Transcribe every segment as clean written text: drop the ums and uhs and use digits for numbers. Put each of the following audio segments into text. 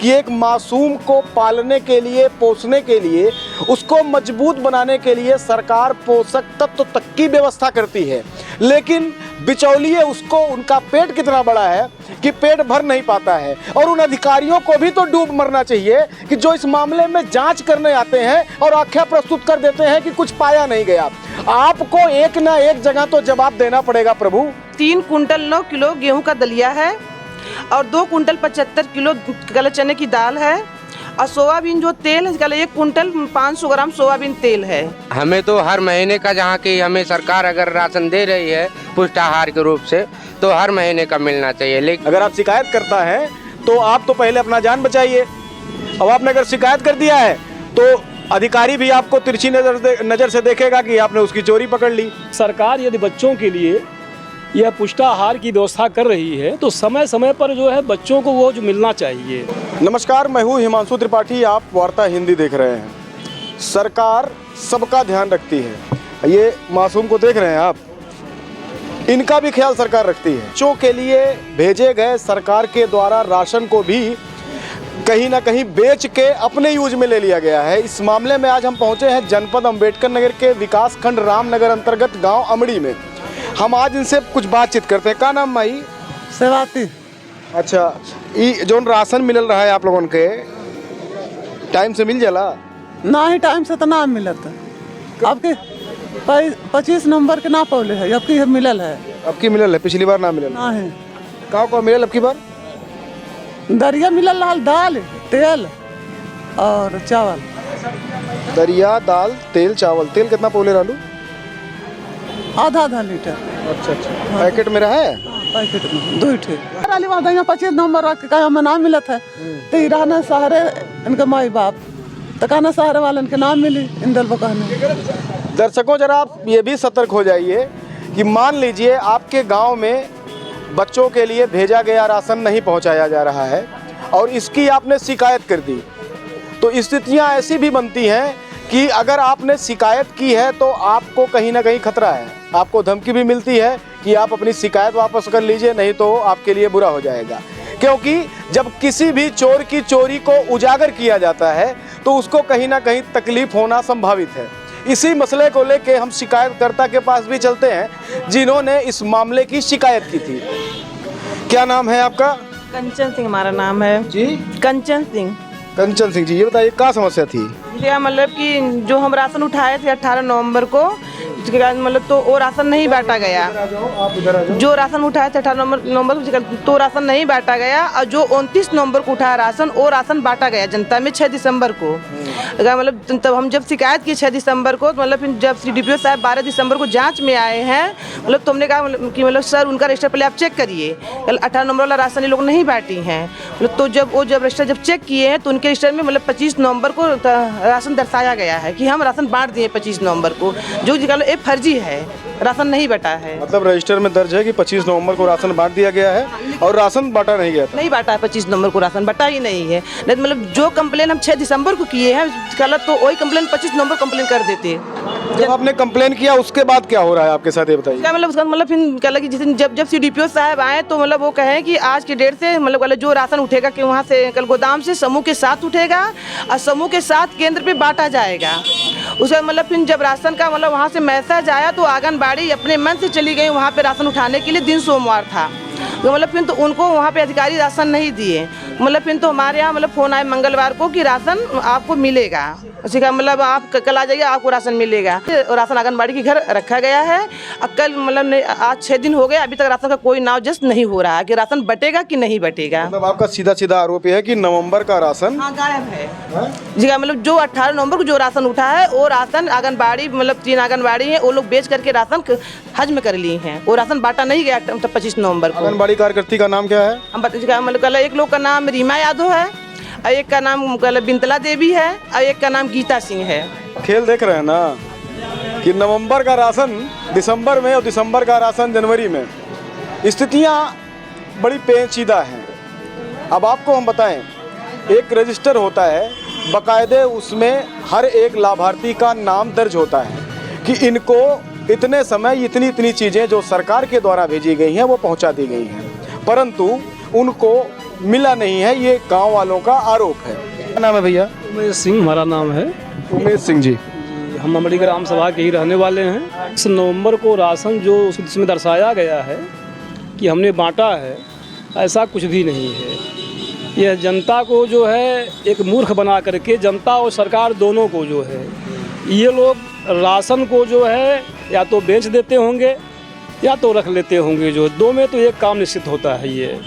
कि एक मासूम को पालने के लिए, पोसने के लिए, उसको मजबूत बनाने के लिए सरकार पोषक तत्व तक की व्यवस्था करती है, लेकिन बिचौलिए उसको, उनका पेट कितना बड़ा है कि पेट भर नहीं पाता है। और उन अधिकारियों को भी तो डूब मरना चाहिए कि जो इस मामले में जांच करने आते हैं और आख्या प्रस्तुत कर देते हैं कि कुछ पाया नहीं गया। आपको एक ना एक जगह तो जवाब देना पड़ेगा प्रभु। 3 कुंटल 9 किलो गेहूं का दलिया है और 2 कुंटल 75 किलो काले चने की दाल है और सोयाबीन जो तेल है, 1 कुंटल 500 ग्राम सोयाबीन तेल है। हमें तो हर महीने का, जहाँ की हमें सरकार अगर राशन दे रही है पुष्टाहार के रूप से, तो हर महीने का मिलना चाहिए। लेकिन अगर आप शिकायत करता है तो आप तो पहले अपना जान बचाइए। अब आपने अगर शिकायत कर दिया है तो अधिकारी भी आपको तिरछी नज़र से देखेगा कि आपने उसकी चोरी पकड़ ली। सरकार यदि बच्चों के लिए यह पुष्टाहार की व्यवस्था कर रही है तो समय समय पर जो है बच्चों को वो जो मिलना चाहिए। नमस्कार, मैं हूँ हिमांशु त्रिपाठी, आप वार्ता हिंदी देख रहे हैं। सरकार सबका ध्यान रखती है। ये मासूम को देख रहे हैं आप, इनका भी ख्याल सरकार रखती है। बच्चों के लिए भेजे गए सरकार के द्वारा राशन को भी कहीं ना कहीं बेच के अपने यूज में ले लिया गया है। इस मामले में आज हम पहुंचे हैं जनपद अंबेडकर नगर के विकास खंड रामनगर अंतर्गत गांव अमड़ी में। हम आज इनसे कुछ बातचीत करते हैं। का नाम माई? सेवाती। अच्छा, ये जो राशन मिल रहा है आप लोगों के, टाइम से मिल जाला? ना ही टाइम से तो ना मिलत। अब के 25 नंबर के ना पौले है, अब की मिलल है। अब की मिलल है, पिछली बार ना मिलल। ना है। का मिलल अब की बार? दरिया मिलल रहा, दाल, तेल और चावल। दरिया, दाल, तेल, चावल। तेल कितना पौले रहलू? आधा लीटर। अच्छा, पैकेट में रहा है? पैकेट में 2 ठे। 25 नंबर रख के हमें ना मिलत है तो ई रहना सहारे इनके माई बाप तो कहना सहारे वालन के नाम मिली इंदल बकाने। दर्शकों, जरा आप ये भी सतर्क हो जाइए कि मान लीजिए आपके गांव में बच्चों के लिए भेजा गया राशन नहीं पहुंचाया जा रहा है और इसकी आपने शिकायत कर दी, तो स्थितियां ऐसी भी बनती हैं कि अगर आपने शिकायत की है तो आपको कहीं ना कहीं खतरा है। आपको धमकी भी मिलती है कि आप अपनी शिकायत वापस कर लीजिए, नहीं तो आपके लिए बुरा हो जाएगा। क्योंकि जब किसी भी चोर की चोरी को उजागर किया जाता है तो उसको कहीं ना कहीं तकलीफ होना संभावित है। इसी मसले को लेके हम शिकायतकर्ता के पास भी चलते हैं जिन्होंने इस मामले की शिकायत की थी। क्या नाम है आपका? कंचन सिंह हमारा नाम है जी। कंचन सिंह। कंचन सिंह जी, ये बताइए क्या समस्या थी? क्या मतलब कि जो हम राशन उठाए थे 18 नवंबर को, मतलब तो वो राशन नहीं बांटा गया। जो राशन उठाया था 18 नवंबर को तो राशन नहीं बांटा गया और जो 29 नवंबर को उठाया राशन, वो राशन बांटा गया जनता में 6 दिसंबर को। मतलब तब हम जब शिकायत की 6 दिसंबर को, मतलब फिर जब CDPO साहब 12 दिसंबर को जांच में आए हैं, मतलब तुमने कहा कि मतलब सर उनका रजिस्टर पहले आप चेक करिए, 18 नवंबर वाला राशन ये लोग नहीं बांटी हैं। मतलब तो जब रजिस्टर जब चेक किए हैं तो उनके रजिस्टर में मतलब 25 नवंबर को राशन दर्शाया गया है कि हम राशन बांट दिए 25 नवंबर को, जो ये फर्जी है, राशन नहीं बटा है। मतलब रजिस्टर में दर्ज है कि 25 नवंबर को राशन बांट दिया गया है और राशन बांटा नहीं गया था। नहीं बांटा है, 25 नवंबर को राशन बटा ही नहीं है। नहीं मतलब जो कंप्लेन हम 6 दिसंबर को किए हैं गलत, तो वही कंप्लेन 25 नवंबर कंप्लेन कर देते। जब आपने कंप्लेन किया उसके बाद क्या हो रहा है आपके साथ, ये बताइए। क्या मतलब उसका मतलब फिर क्या लगी, जिस दिन जब CDPO साहब आए तो मतलब वो कहे कि आज की डेट से मतलब जो राशन उठेगा कि वहाँ से कल गोदाम से समूह के साथ उठेगा और समूह के साथ केंद्र पे बांटा जाएगा। उसका मतलब फिर जब राशन का मतलब वहाँ से मैसेज आया तो आंगनबाड़ी अपने मन से चली गई वहाँ पे राशन उठाने के लिए। दिन सोमवार था, तो मतलब फिर तो उनको वहाँ पे अधिकारी राशन नहीं दिए। मतलब फिर तो हमारे यहाँ मतलब फ़ोन आए मंगलवार को कि राशन आपको मिलेगा। उसी का मतलब आप कल आ जाइए, आपको राशन मिलेगा। राशन आंगनबाड़ी के घर रखा गया है और कल मतलब आज 6 दिन हो गए, अभी तक राशन का कोई नाव जस्ट नहीं हो रहा है कि राशन बटेगा कि नहीं बटेगा। मतलब आपका सीधा सीधा आरोप है कि नवंबर का राशन गायब है जी। मतलब जो 18 नवंबर को जो राशन उठा है वो राशन आंगनबाड़ी, मतलब 3 आंगनबाड़ी है, वो लोग बेच करके राशन हजम कर लिए हैं। वो राशन बांटा नहीं गया 25 नवंबर को। आंगनबाड़ी कार्यकर्ती का नाम क्या है? हम बताइए, मतलब एक लोग का नाम रीमा यादव है और एक का नाम बिंतला देवी है और एक का नाम गीता सिंह है। खेल देख रहे हैं ना कि नवंबर का राशन दिसंबर में और दिसंबर का राशन जनवरी में। स्थितियां बड़ी पेचीदा हैं। अब आपको हम बताएं, एक रजिस्टर होता है, बाकायदे उसमें हर एक लाभार्थी का नाम दर्ज होता है कि इनको इतने समय इतनी इतनी चीज़ें जो सरकार के द्वारा भेजी गई हैं वो पहुंचा दी गई हैं, परंतु उनको मिला नहीं है, ये गांव वालों का आरोप है। क्या नाम है भैया? उमेश सिंह हमारा नाम है। उमेश सिंह जी। हम अमड़ी ग्राम सभा के ही रहने वाले हैं। इस नवंबर को राशन जो उसमें दर्शाया गया है कि हमने बांटा है, ऐसा कुछ भी नहीं है। यह जनता को जो है एक मूर्ख बना करके, जनता और सरकार दोनों को जो है, ये लोग राशन को जो है या तो बेच देते होंगे या तो रख लेते होंगे। जो दो में तो एक काम निश्चित होता है। ये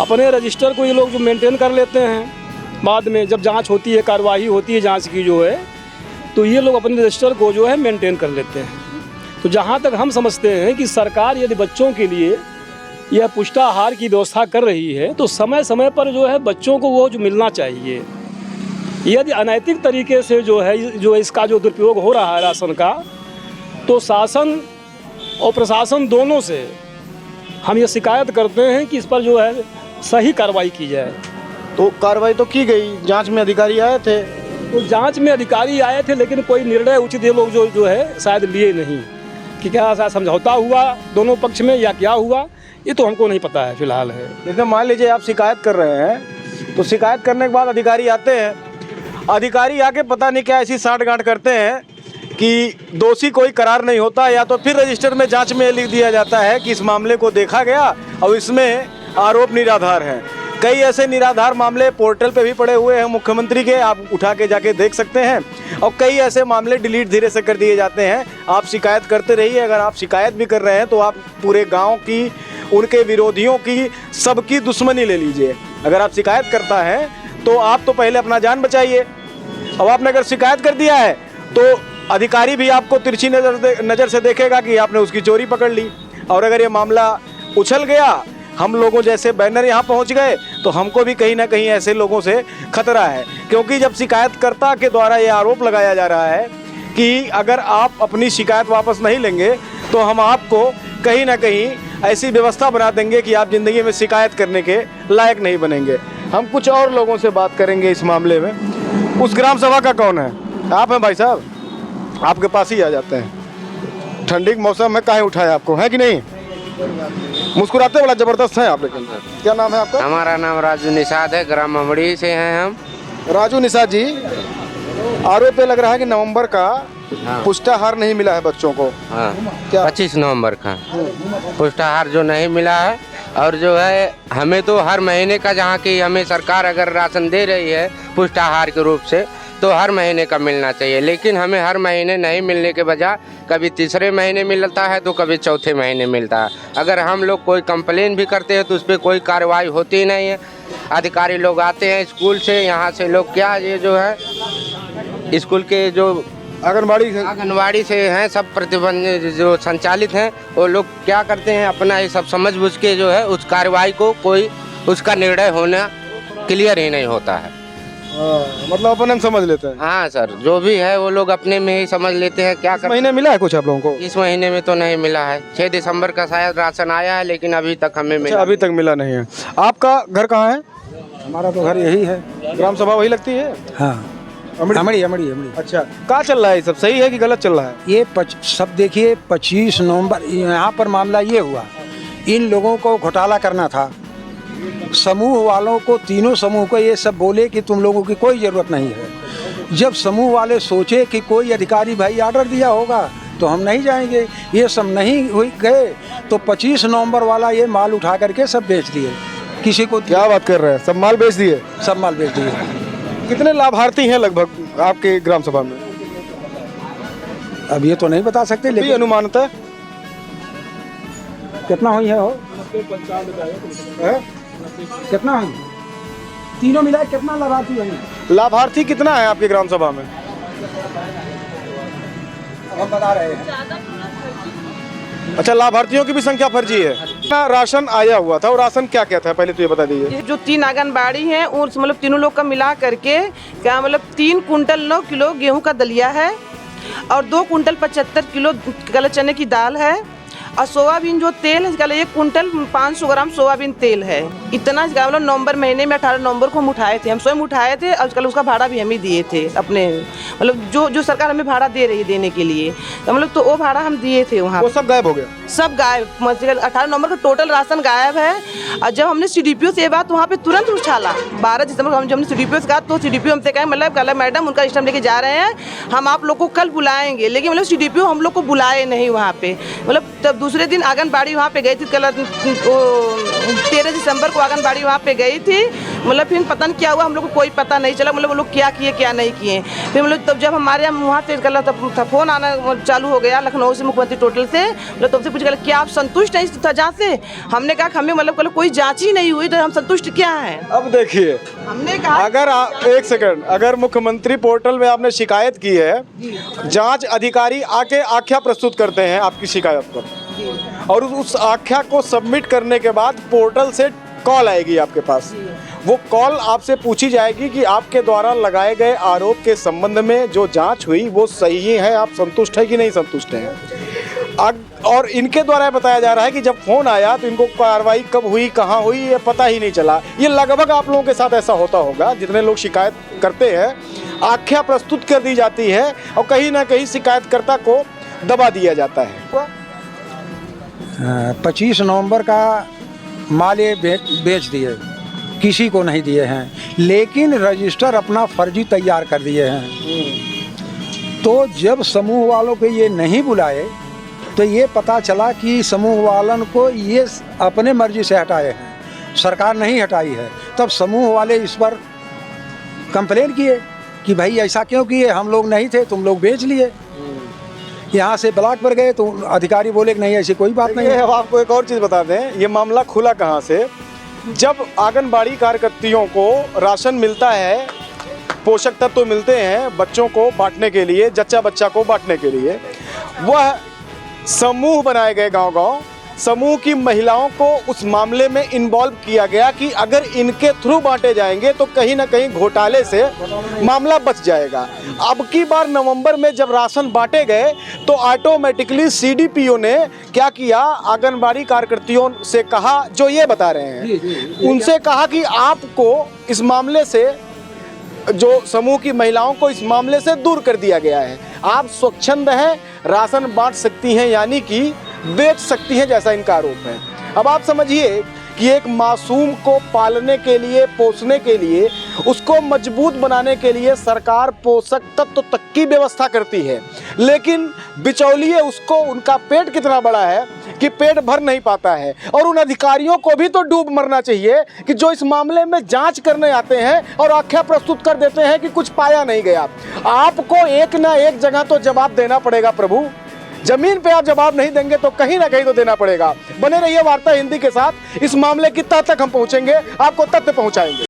अपने रजिस्टर को ये लोग जो मेंटेन कर लेते हैं, बाद में जब जांच होती है, कार्रवाई होती है जांच की जो है, तो ये लोग अपने रजिस्टर को जो है मेंटेन कर लेते हैं। तो जहाँ तक हम समझते हैं कि सरकार यदि बच्चों के लिए यह पुष्टाहार की व्यवस्था कर रही है तो समय समय पर जो है बच्चों को वो जो मिलना चाहिए। यदि अनैतिक तरीके से जो है इसका जो दुरुपयोग हो रहा है राशन का, तो शासन और प्रशासन दोनों से हम ये शिकायत करते हैं कि इस पर जो है सही कार्रवाई की जाए। तो कार्रवाई तो की गई, जांच में अधिकारी आए थे। तो जांच में अधिकारी आए थे, लेकिन कोई निर्णय उचित ये लोग जो है शायद लिए नहीं कि क्या ऐसा समझौता हुआ दोनों पक्ष में या क्या हुआ, ये तो हमको नहीं पता है फिलहाल है। जैसे मान लीजिए आप शिकायत कर रहे हैं, तो शिकायत करने के बाद अधिकारी आते हैं, अधिकारी आके पता नहीं क्या ऐसी साठगांठ करते हैं कि दोषी कोई करार नहीं होता, या तो फिर रजिस्टर में जांच में लिख दिया जाता है कि इस मामले को देखा गया और इसमें आरोप निराधार है। कई ऐसे निराधार मामले पोर्टल पे भी पड़े हुए हैं मुख्यमंत्री के, आप उठा के जाके देख सकते हैं, और कई ऐसे मामले डिलीट धीरे से कर दिए जाते हैं। आप शिकायत करते रहिए। अगर आप शिकायत भी कर रहे हैं तो आप पूरे गाँव की, उनके विरोधियों की, सबकी दुश्मनी ले लीजिए। अगर आप शिकायत करता है तो आप तो पहले अपना जान बचाइए। अब आपने अगर शिकायत कर दिया है तो अधिकारी भी आपको तिरछी नज़र से देखेगा कि आपने उसकी चोरी पकड़ ली। और अगर ये मामला उछल गया, हम लोगों जैसे बैनर यहाँ पहुँच गए, तो हमको भी कहीं ना कहीं ऐसे लोगों से खतरा है। क्योंकि जब शिकायतकर्ता के द्वारा ये आरोप लगाया जा रहा है कि अगर आप अपनी शिकायत वापस नहीं लेंगे तो हम आपको कहीं ना कहीं ऐसी व्यवस्था बना देंगे कि आप ज़िंदगी में शिकायत करने के लायक नहीं बनेंगे। हम कुछ और लोगों से बात करेंगे इस मामले में। उस ग्राम सभा का कौन है? आप हैं भाई साहब? आपके पास ही आ जाते हैं। ठंडी के मौसम में काहे उठाया आपको, है कि नहीं? मुस्कुराते बड़ा जबरदस्त है आप। लेकिन क्या नाम है आपका? हमारा नाम राजू निषाद है, ग्राम अमड़ी से हैं हम। राजू निषाद जी, आरोप पे लग रहा है कि नवंबर का पुष्टाहार नहीं मिला है बच्चों को। हाँ, क्या? 25 नवंबर का पुष्टाहार जो नहीं मिला है, और जो है हमें तो हर महीने का, जहाँ की हमें सरकार अगर राशन दे रही है पुष्टाहार के रूप से, तो हर महीने का मिलना चाहिए। लेकिन हमें हर महीने नहीं मिलने के बजाय कभी तीसरे महीने मिलता है तो कभी चौथे महीने मिलता है। अगर हम लोग कोई कंप्लेन भी करते हैं तो उस पर कोई कार्रवाई होती ही नहीं है। अधिकारी लोग आते हैं स्कूल से, यहाँ से लोग क्या, ये जो है स्कूल के जो आंगनबाड़ी से हैं, सब प्रतिबंध जो संचालित हैं, वो लोग क्या करते हैं, अपना ये सब समझ बुझ के जो है उस कार्रवाई को कोई उसका निर्णय होना क्लियर ही नहीं होता है। मतलब अपने समझ लेते हैं। हाँ सर, जो भी है वो लोग अपने में ही समझ लेते हैं। क्या इस महीने मिला है कुछ आप लोगों को? इस महीने में तो नहीं मिला है। 6 दिसंबर का शायद राशन आया है, लेकिन अभी तक हमें मिला अभी तक मिला नहीं है। आपका घर कहाँ है? हमारा तो घर यही है। ग्राम सभा वही लगती है? हाँ, अमड़ी। अच्छा, क्या चल रहा है? सब सही है कि गलत चल रहा है? ये सब देखिए 25 नवंबर यहाँ पर मामला ये हुआ, इन लोगों को घोटाला करना था। समूह वालों को, तीनों समूह को ये सब बोले कि तुम लोगों की कोई ज़रूरत नहीं है। जब समूह वाले सोचे कि कोई अधिकारी भाई ऑर्डर दिया होगा तो हम नहीं जाएंगे, ये सब नहीं हुई गए, तो 25 नवंबर वाला ये माल उठा करके सब बेच दिए। किसी को क्या बात कर रहे हैं? सब माल बेच दिए? सब माल बेच दिए। कितने लाभार्थी हैं लगभग आपके ग्राम सभा में? अब ये तो नहीं बता सकते, लेकिन अनुमानतः कितना हुई है? कितना हुई? तीनों मिला कितना लाभार्थी हुई? लाभार्थी कितना है आपके ग्राम सभा में? हम बता रहे हैं। अच्छा, लाभार्थियों की भी संख्या फर्जी है। राशन आया हुआ था, और राशन क्या क्या था पहले तो ये बता दीजिए। जो 3 आंगनबाड़ी हैं, उस मतलब तीनों लोग का मिला करके क्या मतलब 3 कुंटल 9 किलो गेहूं का दलिया है, और 2 कुंटल 75 किलो काले चने की दाल है, और सोयाबीन जो तेल है इसका 1 कुंटल 500 ग्राम सोयाबीन तेल है। इतना इसका मतलब नवंबर महीने में 18 नवंबर को हम उठाए थे, हम स्वयं उठाए थे और उसका भाड़ा भी हम ही दिए थे अपने, मतलब जो सरकार हमें भाड़ा दे रही है देने के लिए, तो मतलब तो वो भाड़ा हम दिए थे वहाँ। वो सब गायब हो गया? सब गायब, 18 नवंबर का टोटल राशन गायब है। और जब हमने CDPO से ये बात वहाँ पे तुरंत उछाला, 12 दिसंबर को हमने CDPO से कहा, तो CDPO हमसे कहे मतलब कल मैडम उनका स्टैम्प लेके जा रहे हैं, हम आप लोग को कल बुलाएंगे, लेकिन मतलब CDPO हम लोग को बुलाए नहीं वहाँ पे। मतलब तब दूसरे दिन आंगनबाड़ी वहाँ पे गई थी, कल 13 दिसंबर को आंगनबाड़ी वहाँ पे गई थी, मतलब फिर पता नहीं क्या हुआ, हम लोग को कोई पता नहीं चला, मतलब वो लोग क्या किए क्या नहीं किए। फिर मतलब तब जब हमारे यहाँ वहाँ से कल तब फोन आना चालू हो गया लखनऊ से, मुख्यमंत्री टोटल से, मतलब तुमसे पूछ गया क्या आप संतुष्ट हैं इस जाँच से? हमने कहा हमें मतलब कल कोई जाँच ही नहीं हुई तो हम संतुष्ट क्या हैं। अब देखिए, हमने कहा अगर एक सेकंड, अगर मुख्यमंत्री पोर्टल में आपने शिकायत की है, जांच अधिकारी आके आख्या प्रस्तुत करते हैं आपकी शिकायत पर, और उस आख्या को सबमिट करने के बाद पोर्टल से कॉल आएगी आपके पास, वो कॉल आपसे पूछी जाएगी कि आपके द्वारा लगाए गए आरोप के संबंध में जो जांच हुई वो सही है, आप संतुष्ट है कि नहीं संतुष्ट हैं। और इनके द्वारा बताया जा रहा है कि जब फोन आया तो इनको कार्रवाई कब हुई कहाँ हुई ये पता ही नहीं चला। ये लगभग आप लोगों के साथ ऐसा होता होगा, जितने लोग शिकायत करते हैं आख्या प्रस्तुत कर दी जाती है और कहीं ना कहीं शिकायतकर्ता को दबा दिया जाता है। 25 नवंबर का माल ये बेच दिए, किसी को नहीं दिए हैं, लेकिन रजिस्टर अपना फर्जी तैयार कर दिए हैं। तो जब समूह वालों को ये नहीं बुलाए तो ये पता चला कि समूह वालन को ये अपने मर्जी से हटाए हैं, सरकार नहीं हटाई है। तब समूह वाले इस पर कंप्लेन किए कि भाई ऐसा क्यों किए, हम लोग नहीं थे, तुम लोग बेच लिए। यहाँ से ब्लॉक पर गए तो अधिकारी बोले कि नहीं ऐसी कोई बात नहीं है। अब आपको एक और चीज़ बता दें, ये मामला खुला कहाँ से, जब आंगनबाड़ी कार्यकर्तियों को राशन मिलता है, पोषक तत्व तो मिलते हैं बच्चों को बांटने के लिए, जच्चा बच्चा को बांटने के लिए, वह समूह बनाए गए गांव-गांव, समूह की महिलाओं को उस मामले में इन्वॉल्व किया गया कि अगर इनके थ्रू बांटे जाएंगे तो कहीं ना कहीं घोटाले से मामला बच जाएगा। अब की बार नवंबर में जब राशन बांटे गए तो ऑटोमेटिकली CDPO ने क्या किया, आंगनबाड़ी कार्यकर्तियों से कहा, जो ये बता रहे हैं, उनसे कहा कि आपको इस मामले से, जो समूह की महिलाओं को इस मामले से दूर कर दिया गया है, आप स्वच्छंद हैं, राशन बांट सकती हैं, यानी कि बेच सकती हैं, जैसा इनका आरोप है। अब आप समझिए कि एक मासूम को पालने के लिए, पोसने के लिए, उसको मजबूत बनाने के लिए सरकार पोषक तत्व तक की व्यवस्था करती है, लेकिन बिचौलिए उसको, उनका पेट कितना बड़ा है कि पेट भर नहीं पाता है। और उन अधिकारियों को भी तो डूब मरना चाहिए कि जो इस मामले में जांच करने आते हैं और आख्या प्रस्तुत कर देते हैं कि कुछ पाया नहीं गया। आपको एक ना एक जगह तो जवाब देना पड़ेगा प्रभु, जमीन पे आप जवाब नहीं देंगे तो कहीं ना कहीं तो देना पड़ेगा। बने रहिए वार्ता हिंदी के साथ, इस मामले की तह तक हम पहुंचेंगे, आपको तथ्य पहुंचाएंगे।